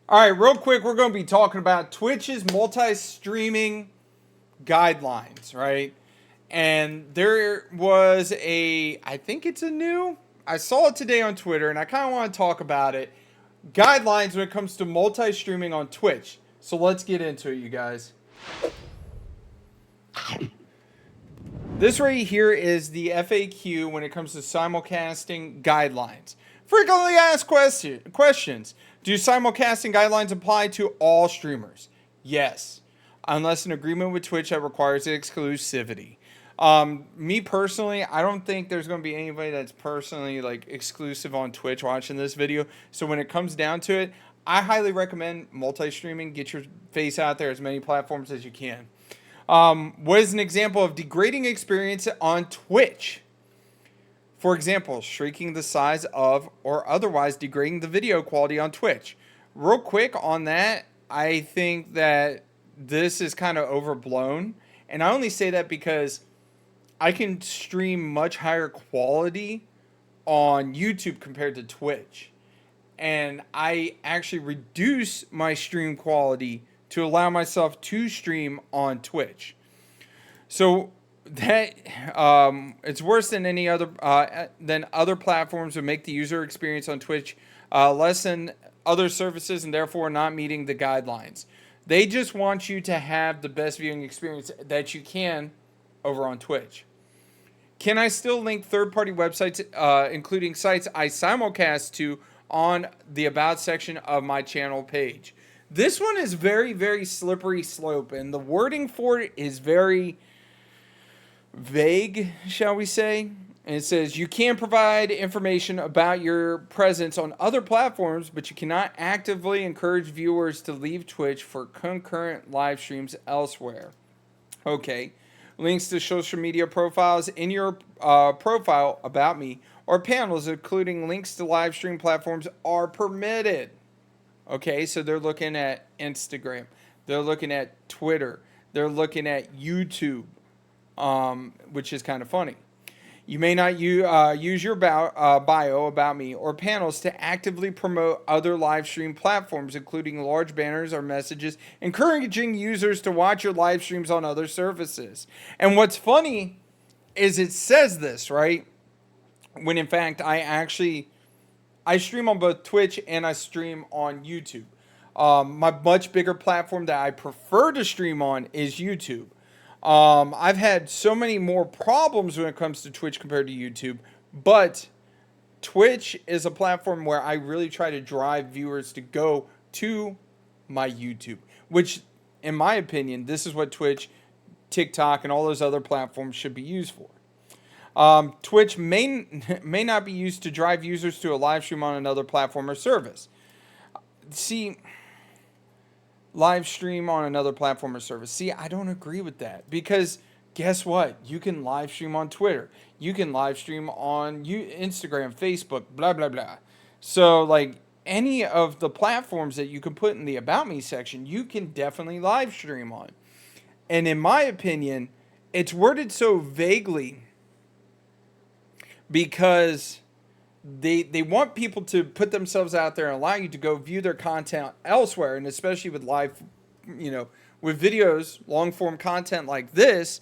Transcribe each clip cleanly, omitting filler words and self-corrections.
All right, real quick, we're going to be talking about Twitch's multi-streaming guidelines, right? And there was I think it's I saw it today on Twitter, and I kind of want to talk about it. Guidelines when it comes to multi-streaming on Twitch. So let's get into it, you guys. This right here is the FAQ when it comes to simulcasting guidelines. Frequently asked questions. Do simulcasting guidelines apply to all streamers? Yes, unless an agreement with Twitch that requires exclusivity. Me personally, I don't think there's going to be anybody that's personally like exclusive on Twitch watching this video. So when it comes down to it, I highly recommend multi-streaming. Get your face out there as many platforms as you can. What is an example of degrading experience on Twitch? For example, shrinking the size of or otherwise degrading the video quality on Twitch. Real quick on that, I think that this is kind of overblown. And I only say that because I can stream much higher quality on YouTube compared to Twitch. And I actually reduce my stream quality to allow myself to stream on Twitch. So that it's worse than any other than other platforms would make the user experience on Twitch less than other services and therefore not meeting the guidelines. They just want you to have the best viewing experience that you can over on Twitch. Can I still link third-party websites, including sites I simulcast to, on the About section of my channel page? This one is very, very slippery slope, and the wording for it is very vague, shall we say. And it says, you can provide information about your presence on other platforms, but you cannot actively encourage viewers to leave Twitch for concurrent live streams elsewhere. Okay. Links to social media profiles in your profile, About Me, or panels, including links to live stream platforms, are permitted. Okay, so they're looking at Instagram. They're looking at Twitter. They're looking at YouTube, which is kind of funny. You may not use your bio, About Me, or panels to actively promote other live stream platforms, including large banners or messages encouraging users to watch your live streams on other services. And what's funny is it says this, right? When in fact, I stream on both Twitch and I stream on YouTube. My much bigger platform that I prefer to stream on is YouTube. I've had so many more problems when it comes to Twitch compared to YouTube, but Twitch is a platform where I really try to drive viewers to go to my YouTube, which, in my opinion, this is what Twitch, TikTok, and all those other platforms should be used for. Twitch may not be used to drive users to a live stream on another platform or service. See, live stream on another platform or service. See, I don't agree with that because guess what? You can live stream on Twitter. You can live stream on Instagram, Facebook, blah, blah, blah. So, like, any of the platforms that you can put in the About Me section, you can definitely live stream on. And in my opinion, it's worded so vaguely because they want people to put themselves out there and allow you to go view their content elsewhere, and especially with live, with videos, long form content like this,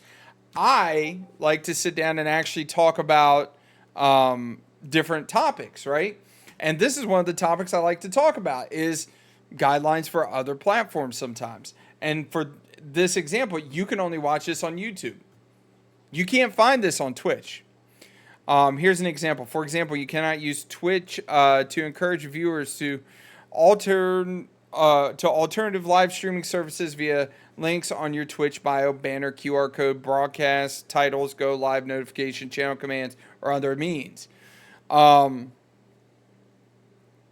I like to sit down and actually talk about different topics, right? And this is one of the topics I like to talk about is guidelines for other platforms sometimes. And for this example, you can only watch this on YouTube. You can't find this on Twitch. Here's an example. For example, you cannot use Twitch to encourage viewers to alternative live streaming services via links on your Twitch bio, banner, QR code, broadcast, titles, go live notification, channel commands, or other means.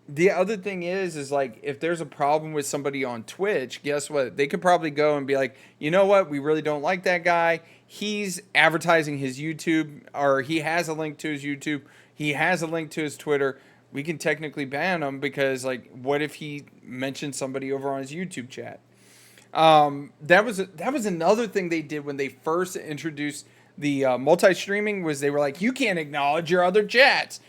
The other thing is like if there's a problem with somebody on Twitch, guess what? They could probably go and be like, you know what? We really don't like that guy. He's advertising his YouTube, or he has a link to his YouTube. He has a link to his Twitter. We can technically ban him because, like, what if he mentioned somebody over on his YouTube chat? That was another thing they did when they first introduced the multi-streaming was they were like, you can't acknowledge your other chats.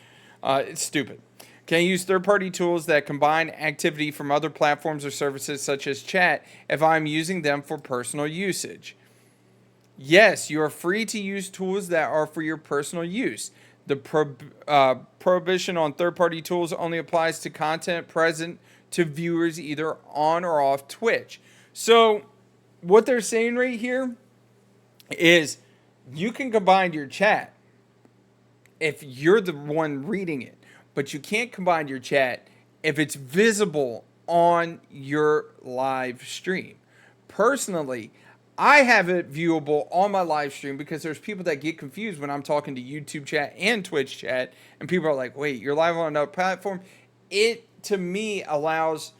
It's stupid. Can I use third-party tools that combine activity from other platforms or services such as chat if I'm using them for personal usage? Yes, you are free to use tools that are for your personal use. The prohibition on third party tools only applies to content present to viewers either on or off Twitch. So, what they're saying right here is you can combine your chat if you're the one reading it, but you can't combine your chat if it's visible on your live stream. Personally, I have it viewable on my live stream because there's people that get confused when I'm talking to YouTube chat and Twitch chat, and people are like, "Wait, you're live on another platform?" It to me allows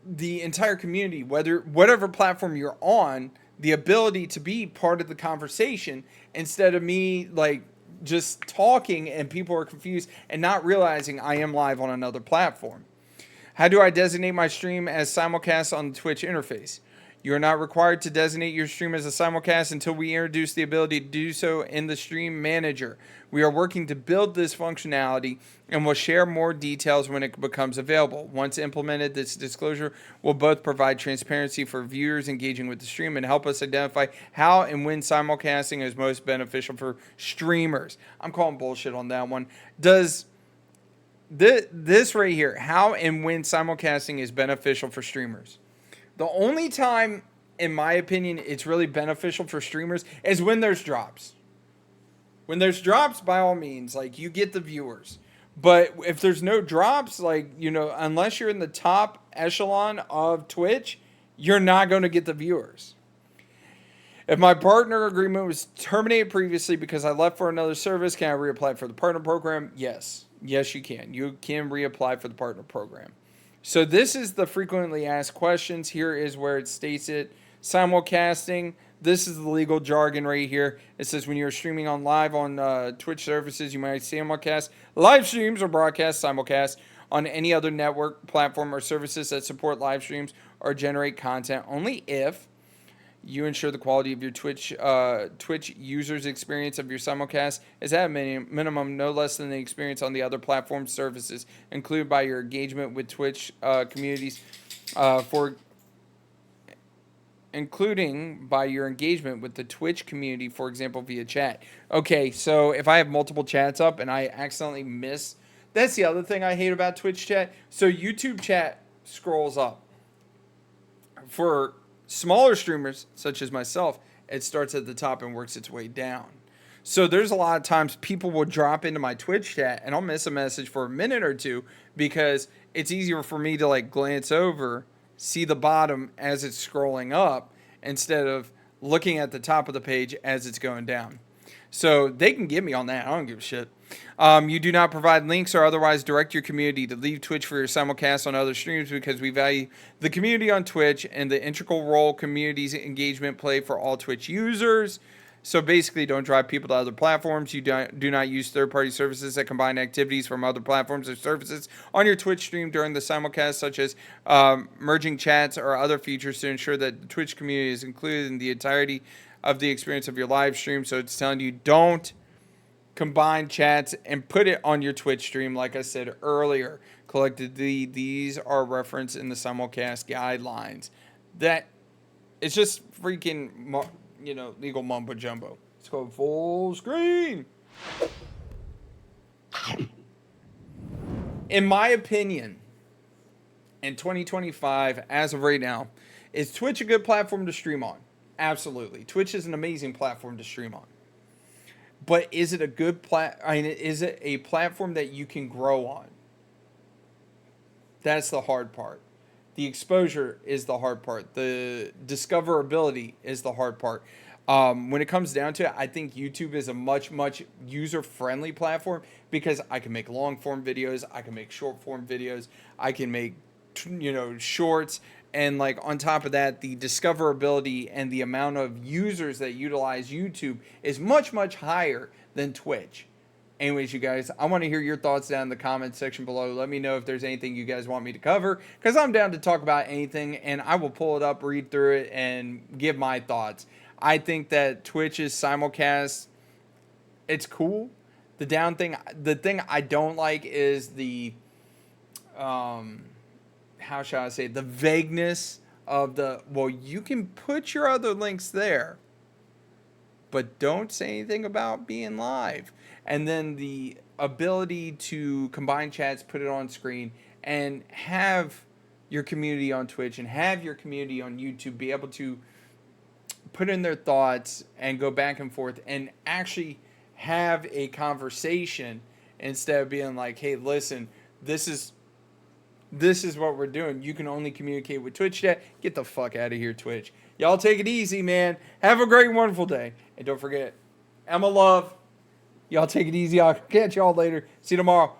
the entire community, whatever platform you're on, the ability to be part of the conversation instead of me like just talking and people are confused and not realizing I am live on another platform. How do I designate my stream as simulcast on the Twitch interface? You are not required to designate your stream as a simulcast until we introduce the ability to do so in the Stream Manager. We are working to build this functionality and will share more details when it becomes available. Once implemented, this disclosure will both provide transparency for viewers engaging with the stream and help us identify how and when simulcasting is most beneficial for streamers. I'm calling bullshit on that one. Does this right here, how and when simulcasting is beneficial for streamers? The only time, in my opinion, it's really beneficial for streamers is when there's drops. When there's drops, by all means, like you get the viewers. But if there's no drops, like, unless you're in the top echelon of Twitch, you're not going to get the viewers. If my partner agreement was terminated previously because I left for another service, can I reapply for the partner program? Yes. Yes, you can. You can reapply for the partner program. So this is the frequently asked questions. Here is where it states it. Simulcasting. This is the legal jargon right here. It says when you're streaming on live on Twitch services, you might simulcast live streams or broadcast simulcast on any other network, platform, or services that support live streams or generate content only if you ensure the quality of your Twitch users' experience of your simulcast is at a minimum no less than the experience on the other platform services, included by your engagement with Twitch communities including by your engagement with the Twitch community, for example, via chat. Okay, so if I have multiple chats up and I accidentally miss, that's the other thing I hate about Twitch chat. So YouTube chat scrolls up. For smaller streamers, such as myself, it starts at the top and works its way down. So there's a lot of times people will drop into my Twitch chat and I'll miss a message for a minute or two because it's easier for me to like glance over, see the bottom as it's scrolling up instead of looking at the top of the page as it's going down. So they can get me on that. I don't give a shit. You do not provide links or otherwise direct your community to leave Twitch for your simulcast on other streams because we value the community on Twitch and the integral role community's engagement play for all Twitch users. So basically, don't drive people to other platforms. You do not use third-party services that combine activities from other platforms or services on your Twitch stream during the simulcast, such as merging chats or other features to ensure that the Twitch community is included in the entirety of the experience of your live stream. So it's telling you don't combine chats and put it on your Twitch stream. Like I said earlier, collectively, these are referenced in the simulcast guidelines. That it's just freaking legal mumbo jumbo. Let's go full screen. In my opinion, in 2025, as of right now, is Twitch a good platform to stream on? Absolutely. Twitch is an amazing platform to stream on. But is it a good is it a platform that you can grow on? That's the hard part. The exposure is the hard part. The discoverability is the hard part. When it comes down to it, I think YouTube is a much user-friendly platform because I can make long-form videos, I can make short-form videos, I can make shorts, and like on top of that, the discoverability and the amount of users that utilize YouTube is much higher than Twitch. Anyways, you guys, I want to hear your thoughts down in the comment section below. Let me know if there's anything you guys want me to cover, because I'm down to talk about anything, and I will pull it up, read through it, and give my thoughts. I think that Twitch's simulcast, it's cool. The thing I don't like is the how shall I say, the vagueness of the, well, you can put your other links there, but don't say anything about being live. And then the ability to combine chats, put it on screen, and have your community on Twitch and have your community on YouTube be able to put in their thoughts and go back and forth and actually have a conversation instead of being like, hey, listen, this is what we're doing. You can only communicate with Twitch chat. Get the fuck out of here, Twitch. Y'all take it easy, man. Have a great, wonderful day. And don't forget, Emma Love. Y'all take it easy. I'll catch y'all later. See you tomorrow.